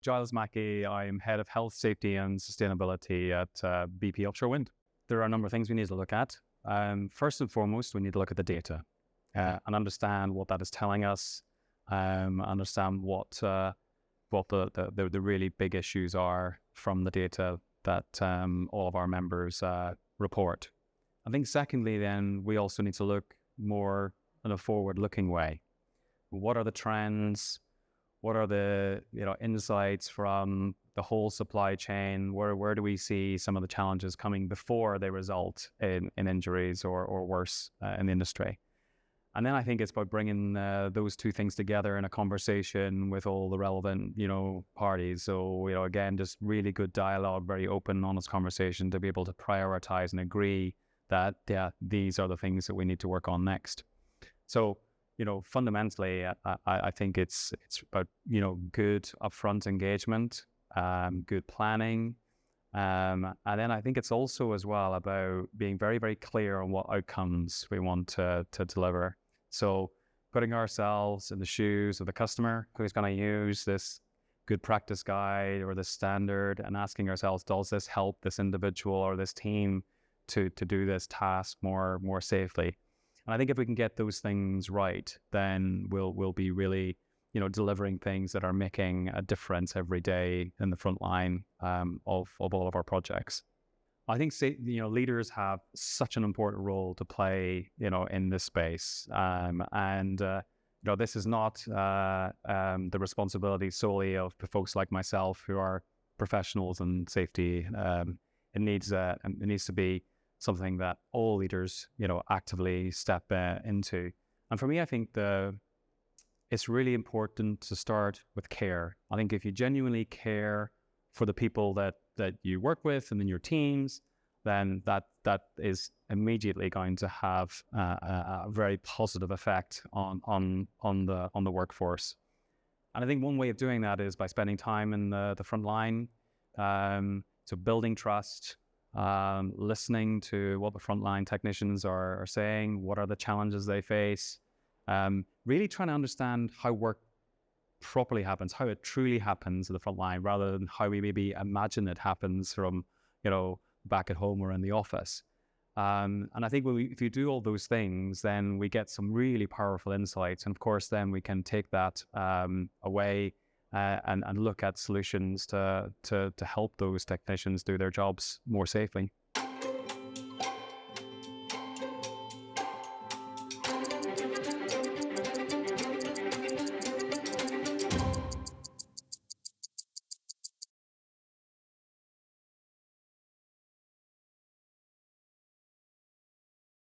Giles Mackey. I'm Head of Health, Safety and Sustainability at BP Offshore Wind. There are a number of things we need to look at. First and foremost, we need to look at the data and understand what that is telling us, understand what the really big issues are from the data that all of our members report. I think secondly, then, we also need to look more in a forward-looking way. What are the trends? What are the insights from the whole supply chain? Where do we see some of the challenges coming before they result in injuries or worse in the industry? And then I think it's about bringing those two things together in a conversation with all the relevant parties. So again, just really good dialogue, very open, honest conversation to be able to prioritize and agree that these are the things that we need to work on next. So fundamentally, I think it's about, good upfront engagement, good planning. And then I think it's also as well about being very, very clear on what outcomes we want to deliver. So putting ourselves in the shoes of the customer who's going to use this good practice guide or this standard and asking ourselves, does this help this individual or this team to do this task more safely? And I think if we can get those things right, then we'll be really, delivering things that are making a difference every day in the front line of all of our projects. I think leaders have such an important role to play, in this space, and this is not the responsibility solely of the folks like myself who are professionals in safety. It needs to be something that all leaders, actively step into. And for me, I think it's really important to start with care. I think if you genuinely care for the people that you work with and in your teams, then that is immediately going to have a very positive effect on the workforce. And I think one way of doing that is by spending time in the front line, so building trust. Listening to what the frontline technicians are saying, what are the challenges they face, really trying to understand how work properly happens, how it truly happens at the front line, rather than how we maybe imagine it happens from, back at home or in the office. And I think if you do all those things, then we get some really powerful insights. And of course, then we can take that away and look at solutions to help those technicians do their jobs more safely.